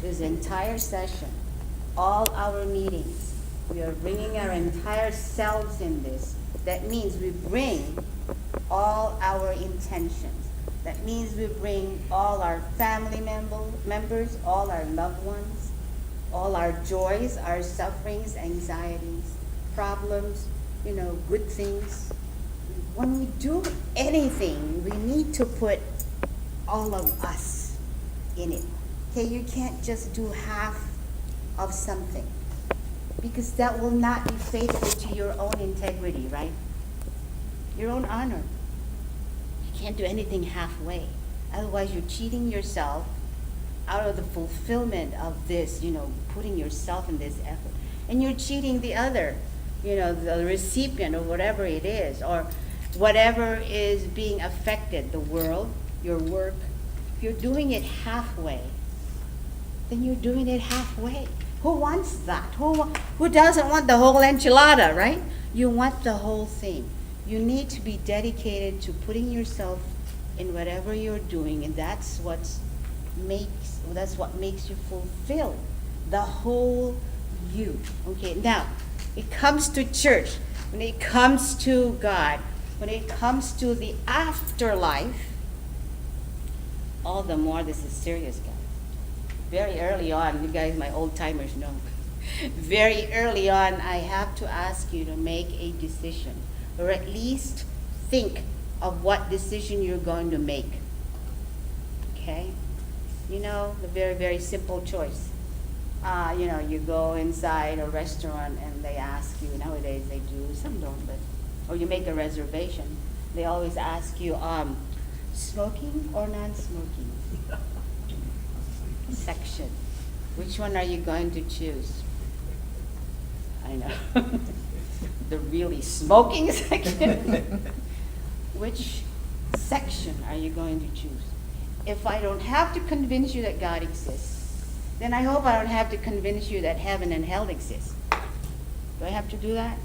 this entire session, all our meetings, we are bringing our entire selves in this. That means we bring all our intentions. That means we bring all our family members, all our loved ones, all our joys, our sufferings, anxieties, problems, good things. When we do anything, we need to put all of us in it. Okay, you can't just do half of something, because that will not be faithful to your own integrity, right? Your own honor. You can't do anything halfway. Otherwise, you're cheating yourself out of the fulfillment of this, putting yourself in this effort. And you're cheating the other, the recipient or whatever it is, or whatever is being affected, the world, your work. If you're doing it halfway, then you're doing it halfway. Who wants that? Who doesn't want the whole enchilada, right? You want the whole thing. You need to be dedicated to putting yourself in whatever you're doing, and that's what makes you fulfill the whole you. Okay, now it comes to church, when it comes to God, when it comes to the afterlife, all the more this is serious, guys. Very early on, you guys, my old timers know, very early on, I have to ask you to make a decision, or at least think of what decision you're going to make. Okay? The very, very simple choice. You go inside a restaurant and they ask you, nowadays they do, some don't, or you make a reservation, they always ask you, smoking or non-smoking? Section. Which one are you going to choose? I know. The really smoking section. Which section are you going to choose? If I don't have to convince you that God exists, then I hope I don't have to convince you that heaven and hell exist. Do I have to do that?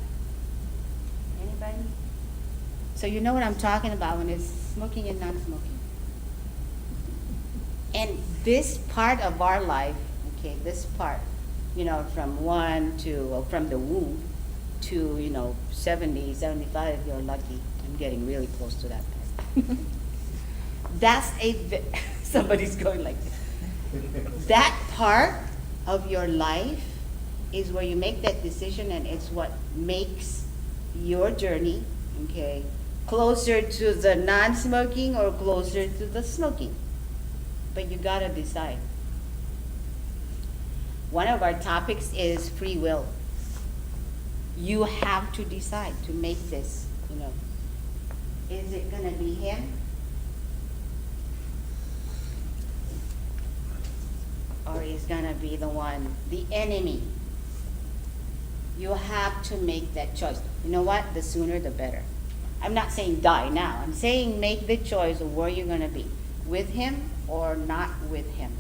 Anybody? So you know what I'm talking about when it's smoking and non-smoking. And this part of our life, okay, this part, from from the womb to, 70, 75, if you're lucky. I'm getting really close to that part. That's somebody's going like this. That part of your life is where you make that decision, and it's what makes your journey, okay, closer to the non-smoking or closer to the smoking. But you gotta decide. One of our topics is free will. You have to decide to make this, Is it gonna be him? Or is gonna be the enemy? You have to make that choice. You know what? The sooner the better. I'm not saying die now. I'm saying make the choice of where you're gonna be. With him or not with him.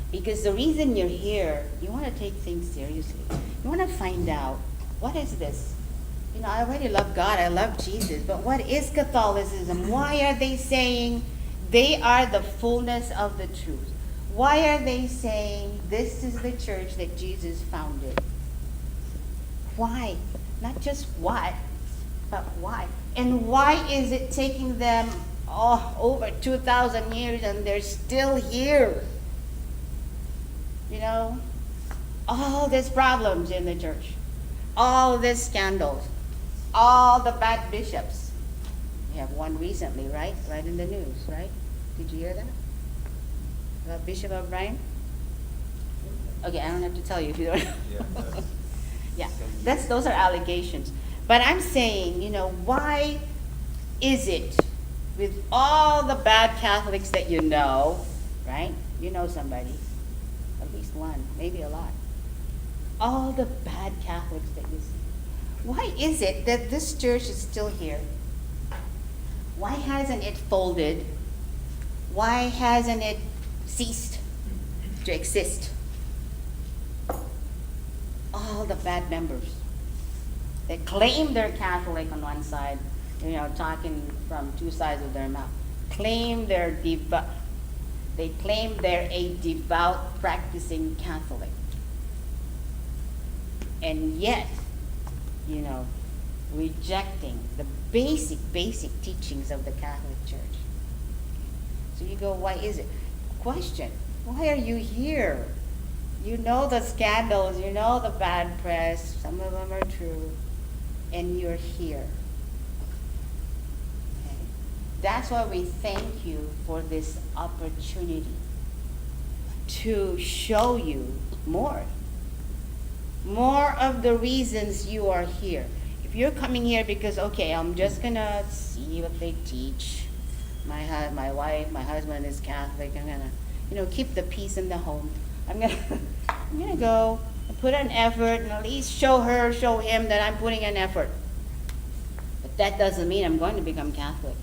Because the reason you're here, you want to take things seriously. You want to find out, what is this? I already love God, I love Jesus, but what is Catholicism? Why are they saying they are the fullness of the truth? Why are they saying this is the church that Jesus founded? Why? Not just what, but why? And why is it taking them over 2,000 years and they're still here? All these problems in the church, all these scandals, all the bad bishops. We have one recently, right? Right in the news, right? Did you hear that? About Bishop O'Brien? Okay, I don't have to tell you if you don't. Yeah, those are allegations. But I'm saying, why is it with all the bad Catholics that you know, right? You know somebody, at least one, maybe a lot. All the bad Catholics that you see. Why is it that this church is still here? Why hasn't it folded? Why hasn't it ceased to exist? All the bad members that claim they're Catholic on one side, talking from two sides of their mouth, claim they're They claim they're a devout, practicing Catholic. And yet, rejecting the basic teachings of the Catholic Church. So you go, why is it? Question, why are you here? You know the scandals, you know the bad press, some of them are true, and you're here. Okay? That's why we thank you for this opportunity to show you more of the reasons you are here. If you're coming here because, okay, I'm just gonna see what they teach. My husband is Catholic. I'm gonna, keep the peace in the home. I'm gonna go and put an effort and at least show him that I'm putting an effort. But that doesn't mean I'm going to become Catholic.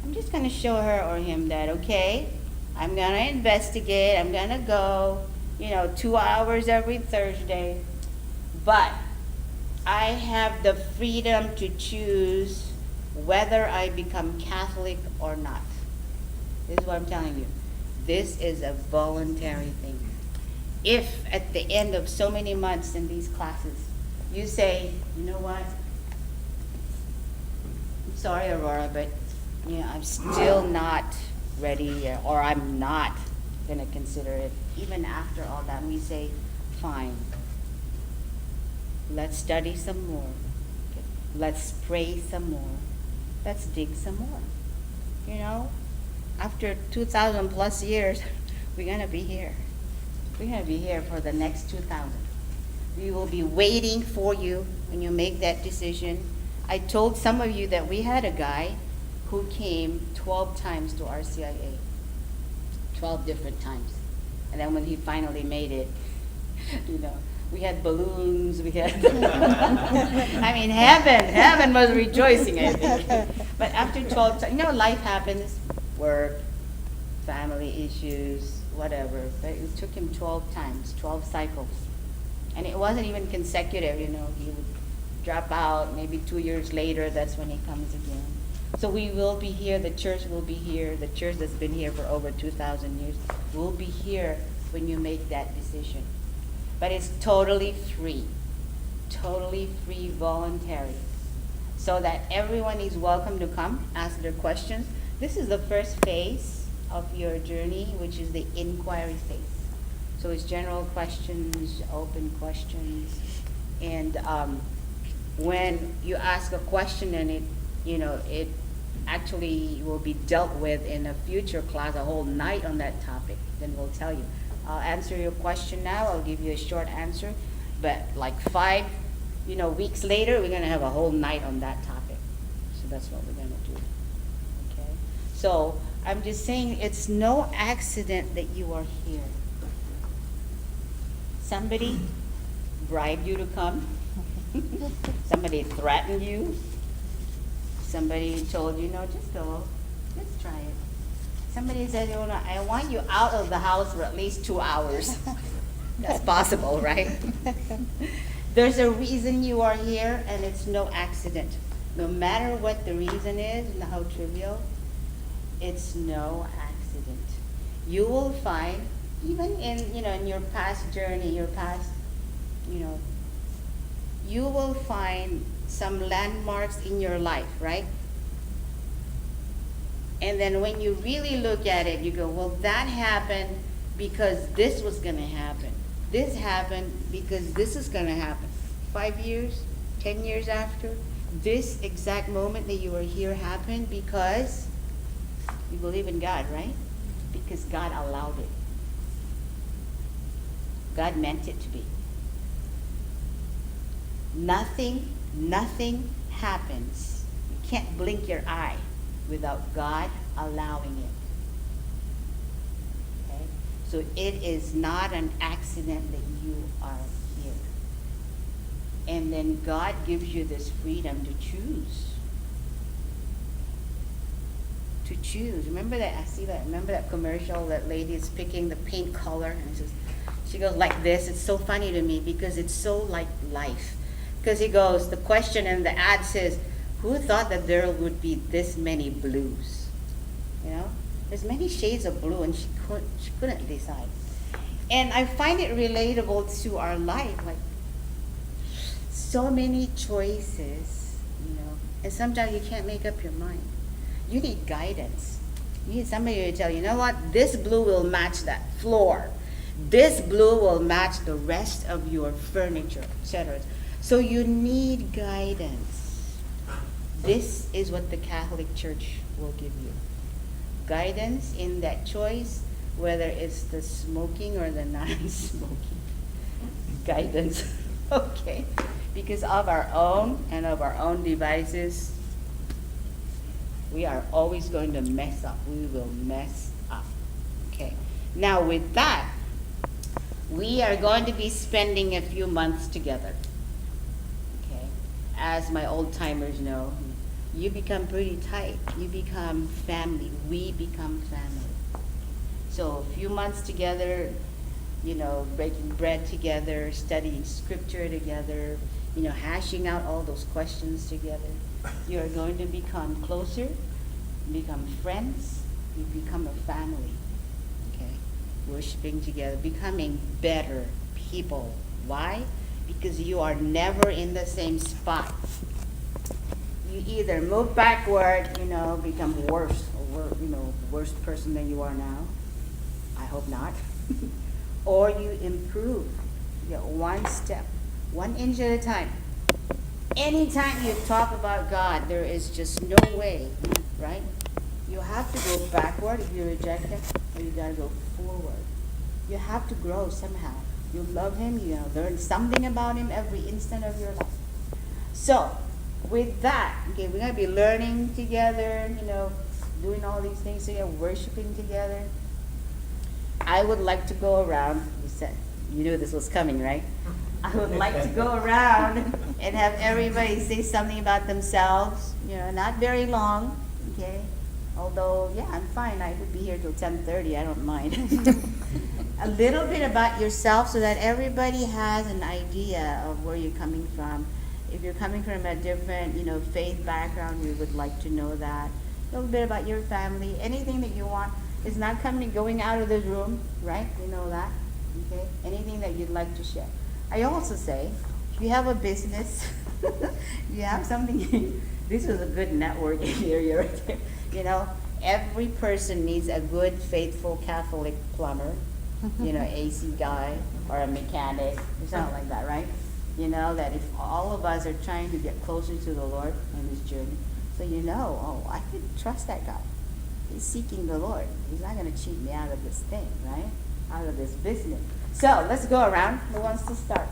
I'm just gonna show her or him that, okay, I'm gonna investigate. I'm gonna go, 2 hours every Thursday, but I have the freedom to choose whether I become Catholic or not. This is what I'm telling you. This is a voluntary thing. If at the end of so many months in these classes, you say, you know what, I'm sorry, Aurora, but I'm still not ready, or I'm not going to consider it, even after all that, we say, fine. Let's study some more. Okay. Let's pray some more. Let's dig some more. After 2,000 plus years, we're going to be here. We're going to be here for the next 2,000. We will be waiting for you when you make that decision. I told some of you that we had a guy who came 12 times to Rcia, 12 different times. And then when he finally made it, we had balloons, we had, heaven was rejoicing, I think. But after 12 times, life happens, work, family issues, whatever. But it took him 12 times, 12 cycles. And it wasn't even consecutive, he would drop out, maybe 2 years later, that's when he comes again. So we will be here, the church will be here, the church that's been here for over 2,000 years will be here when you make that decision. But it's totally free, voluntary, so that everyone is welcome to come, ask their questions. This is the first phase of your journey, which is the inquiry phase. So it's general questions, open questions, and when you ask a question and it actually will be dealt with in a future class, a whole night on that topic, then we'll tell you. I'll answer your question now. I'll give you a short answer. But like 5, weeks later, we're going to have a whole night on that topic. So that's what we're going to do. Okay? So I'm just saying it's no accident that you are here. Somebody bribed you to come. Somebody threatened you. Somebody told you, just go. Just try it. Somebody said, I want you out of the house for at least 2 hours. That's possible, right? There's a reason you are here, and it's no accident. No matter what the reason is, and how trivial, it's no accident. You will find, even in your past journey, you will find some landmarks in your life, right? And then when you really look at it, you go, well, that happened because this was going to happen. This happened because this is going to happen. 5 years, 10 years after, this exact moment that you were here happened because you believe in God, right? Because God allowed it. God meant it to be. Nothing happens. You can't blink your eye without God allowing it. Okay? So it is not an accident that you are here. And then God gives you this freedom to choose. To choose. Remember that commercial, that lady is picking the paint color, and she goes like this. It's so funny to me because it's so like life. Because the question in the ad says, who thought that there would be this many blues? There's many shades of blue, and she couldn't decide. And I find it relatable to our life, like so many choices, and sometimes you can't make up your mind. You need guidance. You need somebody to tell you know what, this blue will match that floor. This blue will match the rest of your furniture, etc. So you need guidance. This is what the Catholic Church will give you. Guidance in that choice, whether it's the smoking or the non-smoking. Guidance, okay? Because of our own and of our own devices, we are always going to mess up. We will mess up, okay? Now with that, we are going to be spending a few months together, okay? As my old timers know, you become pretty tight. You become family. We become family. So a few months together, breaking bread together, studying scripture together, hashing out all those questions together. You are going to become closer, become friends, you become a family, okay? Worshiping together, becoming better people. Why? Because you are never in the same spot. You either move backward, become worse, or worse person than you are now. I hope not. Or you improve. You get one step, 1 inch at a time. Anytime you talk about God, there is just no way, right? You have to go backward if you reject Him, or you gotta go forward. You have to grow somehow. You love Him, you learn something about Him every instant of your life. So, with that, okay, we're gonna be learning together, doing all these things together, worshiping together. I would like to go around. You knew this was coming, right? I would like to go around and have everybody say something about themselves. Not very long, okay? Although, yeah, I'm fine. I could be here till 10:30. I don't mind. A little bit about yourself so that everybody has an idea of where you're coming from. If you're coming from a different, faith background, we would like to know that. A little bit about your family, anything that you want. It's not going out of this room, right? You know that, okay? Anything that you'd like to share. I also say, if you have a business, you have something, this is a good networking area right there. Every person needs a good, faithful Catholic plumber, AC guy, or a mechanic, or something like that, right? That if all of us are trying to get closer to the Lord on this journey, so I could trust that guy. He's seeking the Lord. He's not going to cheat me out of this thing, right? Out of this business. So let's go around. Who wants to start?